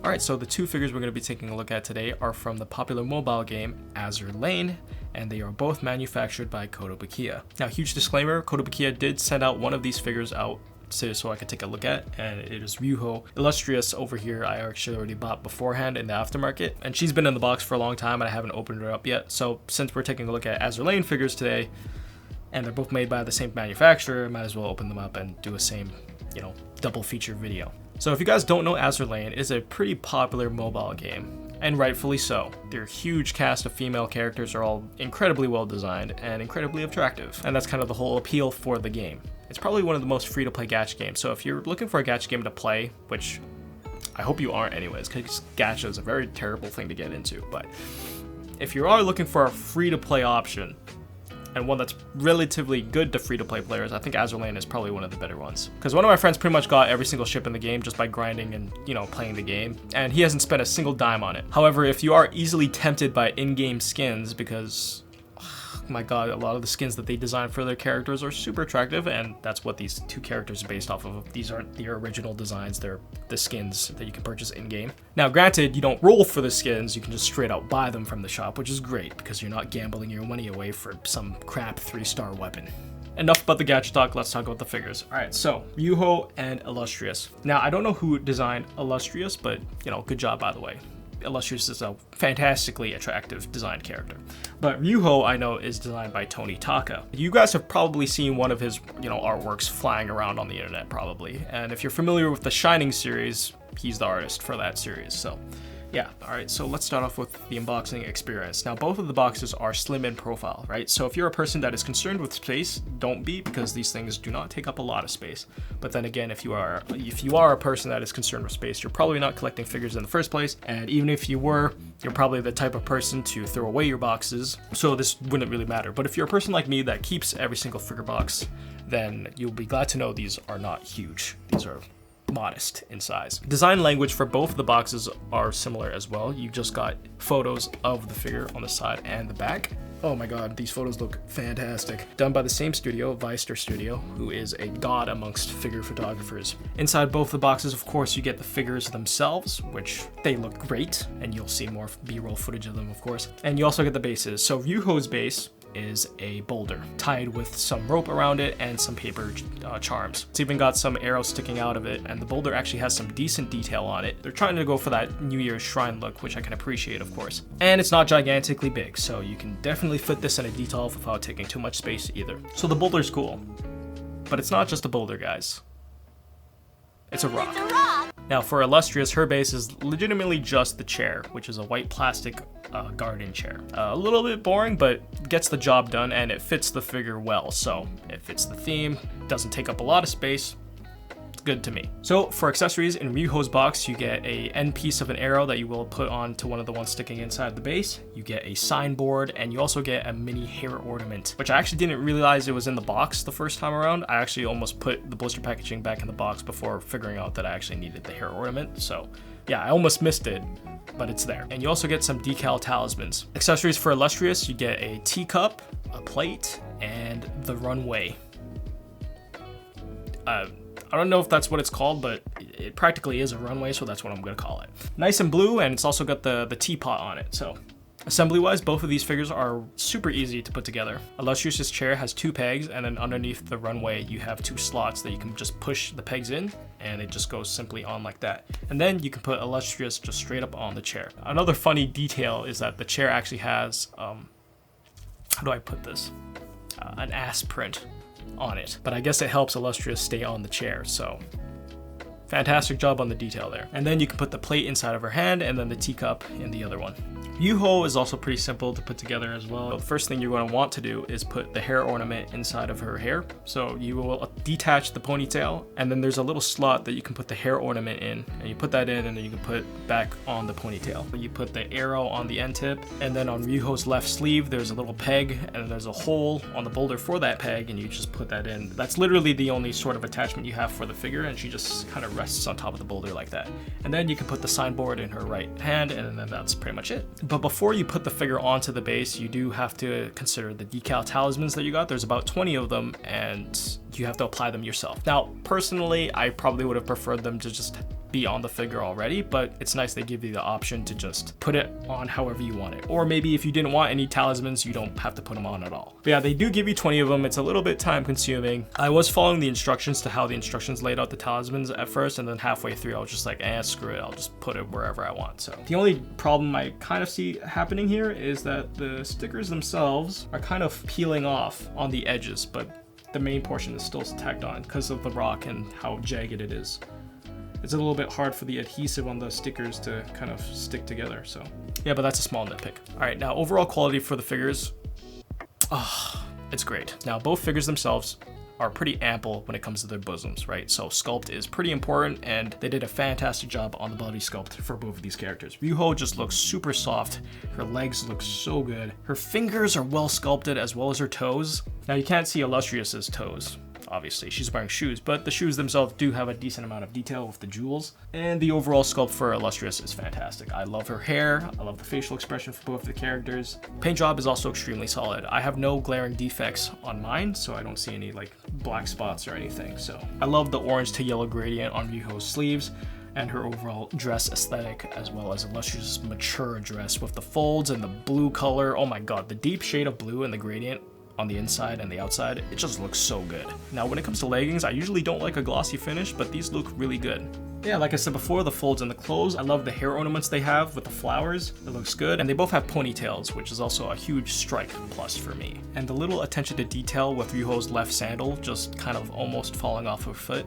Alright, so the two figures we're going to be taking a look at today are from the popular mobile game Azur Lane, and they are both manufactured by Kotobukiya. Now, huge disclaimer, Kotobukiya did send out one of these figures out so I could take a look at, and it is Ryuho Illustrious over here. I actually already bought beforehand in the aftermarket, and she's been in the box for a long time and I haven't opened her up yet. So since we're taking a look at Azur Lane figures today, and they're both made by the same manufacturer, might as well open them up and do a same, double feature video. So if you guys don't know, Azur Lane is a pretty popular mobile game, and rightfully so. Their huge cast of female characters are all incredibly well designed and incredibly attractive, and that's kind of the whole appeal for the game. It's probably one of the most free-to-play gacha games, so if you're looking for a gacha game to play, which I hope you aren't anyways, because gacha is a very terrible thing to get into, but if you are looking for a free-to-play option, and one that's relatively good to free-to-play players, I think Azur Lane is probably one of the better ones. Because one of my friends pretty much got every single ship in the game just by grinding and, playing the game, and he hasn't spent a single dime on it. However, if you are easily tempted by in-game skins, because my god, a lot of the skins that they design for their characters are super attractive, and that's what these two characters are based off of. These aren't the original designs, they're the skins that you can purchase in-game. Now granted, you don't roll for the skins, you can just straight out buy them from the shop, which is great because you're not gambling your money away for some crap 3-star weapon. Enough about the gacha talk, let's talk about the figures. Alright, so Ryuho and Illustrious. Now I don't know who designed Illustrious, but good job by the way. Illustrious is a fantastically attractive designed character. But Ryuho, I know, is designed by Tony Taka. You guys have probably seen one of his, artworks flying around on the internet, probably. And if you're familiar with the Shining series, he's the artist for that series, so yeah. Alright, so let's start off with the unboxing experience. Now, both of the boxes are slim in profile, right? So if you're a person that is concerned with space, don't be, because these things do not take up a lot of space. But then again, if you are a person that is concerned with space, you're probably not collecting figures in the first place. And even if you were, you're probably the type of person to throw away your boxes, so this wouldn't really matter. But if you're a person like me that keeps every single figure box, then you'll be glad to know these are not huge. These are modest in size. Design language for both of the boxes are similar as well. You just got photos of the figure on the side and the back. Oh my god, these photos look fantastic. Done by the same studio, Weister Studio, who is a god amongst figure photographers. Inside both the boxes, of course, you get the figures themselves, which they look great, and you'll see more B-roll footage of them, of course. And you also get the bases. So Ryuho's base is a boulder tied with some rope around it and some paper charms. It's even got some arrows sticking out of it, and the boulder actually has some decent detail on it. They're trying to go for that New Year's shrine look, which I can appreciate, of course. And it's not gigantically big, so you can definitely fit this in a detail without taking too much space either. So the boulder's cool, but it's not just a boulder, guys. It's a rock. Now for Illustrious, her base is legitimately just the chair, which is a white plastic garden chair. A little bit boring, but gets the job done, and it fits the figure well. So it fits the theme, doesn't take up a lot of space. It's good to me. So for accessories, in Ryuho's box, you get a end piece of an arrow that you will put onto one of the ones sticking inside the base. You get a signboard, and you also get a mini hair ornament, which I actually didn't realize it was in the box the first time around. I actually almost put the blister packaging back in the box before figuring out that I actually needed the hair ornament. So yeah, I almost missed it, but it's there. And you also get some Decal Talismans. Accessories for Illustrious, you get a teacup, a plate, and the runway. I don't know if that's what it's called, but it practically is a runway, so that's what I'm gonna call it. Nice and blue, and it's also got the teapot on it, so. Assembly-wise, both of these figures are super easy to put together. Illustrious's chair has 2 pegs, and then underneath the runway, you have 2 slots that you can just push the pegs in, and it just goes simply on like that. And then you can put Illustrious just straight up on the chair. Another funny detail is that the chair actually has, how do I put this? An ass print on it, but I guess it helps Illustrious stay on the chair, so fantastic job on the detail there. And then you can put the plate inside of her hand and then the teacup in the other one. Ryuho is also pretty simple to put together as well. The first thing you're going to want to do is put the hair ornament inside of her hair. So you will detach the ponytail, and then there's a little slot that you can put the hair ornament in, and you put that in, and then you can put back on the ponytail. You put the arrow on the end tip, and then on Ryuho's left sleeve there's a little peg, and there's a hole on the boulder for that peg, and you just put that in. That's literally the only sort of attachment you have for the figure, and she just kind of rests on top of the boulder like that. And then you can put the signboard in her right hand, and then that's pretty much it. But before you put the figure onto the base, you do have to consider the Decal Talismans that you got. There's about 20 of them, and you have to apply them yourself. Now, personally, I probably would have preferred them to just be on the figure already, but it's nice they give you the option to just put it on however you want it. Or maybe if you didn't want any talismans, you don't have to put them on at all. But yeah, they do give you 20 of them. It's a little bit time consuming. I was following the instructions to how the instructions laid out the talismans at first, and then halfway through I was just like, screw it, I'll just put it wherever I want. So the only problem I kind of see happening here is that the stickers themselves are kind of peeling off on the edges, but the main portion is still tacked on because of the rock and how jagged it is. It's a little bit hard for the adhesive on the stickers to kind of stick together. So yeah, but that's a small nitpick. All right, now overall quality for the figures, it's great. Now both figures themselves are pretty ample when it comes to their bosoms, right? So sculpt is pretty important, and they did a fantastic job on the body sculpt for both of these characters. Ryuho just looks super soft. Her legs look so good. Her fingers are well sculpted as well as her toes. Now you can't see Illustrious's toes. Obviously, she's wearing shoes, but the shoes themselves do have a decent amount of detail with the jewels. And the overall sculpt for Illustrious is fantastic. I love her hair. I love the facial expression for both of the characters. Paint job is also extremely solid. I have no glaring defects on mine, so I don't see any like black spots or anything. So I love the orange to yellow gradient on Ryuho's sleeves and her overall dress aesthetic, as well as Illustrious' mature dress with the folds and the blue color. Oh my god, the deep shade of blue and the gradient on the inside and the outside, it just looks so good. Now when it comes to leggings, I usually don't like a glossy finish, but these look really good. Yeah, like I said before, the folds and the clothes, I love the hair ornaments they have with the flowers. It looks good. And they both have ponytails, which is also a huge strike plus for me. And the little attention to detail with Ryuho's left sandal just kind of almost falling off her foot.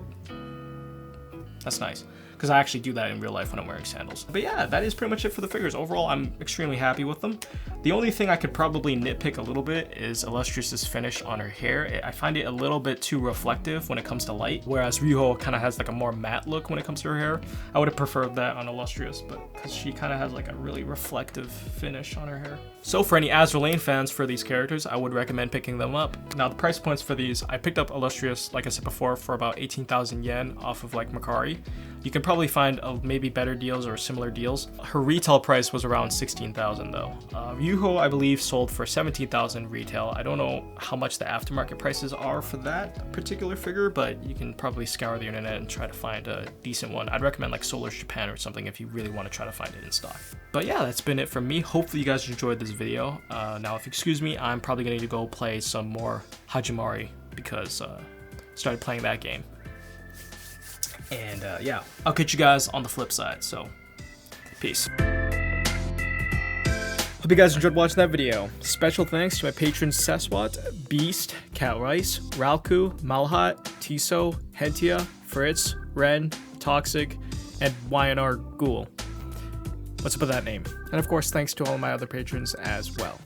That's nice, because I actually do that in real life when I'm wearing sandals. But yeah, that is pretty much it for the figures. Overall, I'm extremely happy with them. The only thing I could probably nitpick a little bit is Illustrious's finish on her hair. I find it a little bit too reflective when it comes to light, whereas Ryuho kind of has like a more matte look when it comes to her hair. I would have preferred that on Illustrious, but because she kind of has like a really reflective finish on her hair. So for any Azur Lane fans for these characters, I would recommend picking them up. Now the price points for these, I picked up Illustrious, like I said before, for about 18,000 yen off of like Mercari. You can probably find maybe better deals or similar deals. Her retail price was around 16,000 though. Ryuho, I believe, sold for 17,000 retail. I don't know how much the aftermarket prices are for that particular figure, but you can probably scour the internet and try to find a decent one. I'd recommend like Solar's Japan or something if you really want to try to find it in stock. But yeah, that's been it from me. Hopefully you guys enjoyed this video. Now, if you excuse me, I'm probably going to go play some more Hajimari because I started playing that game. And yeah, I'll catch you guys on the flip side, so peace. Hope you guys enjoyed watching that video. Special thanks to my patrons Seswat, Beast, Cat Rice, Ralku, Malhat, Tiso, Hentia, Fritz, Ren, Toxic, and YNR Ghoul. What's up with that name? And of course, thanks to all my other patrons as well.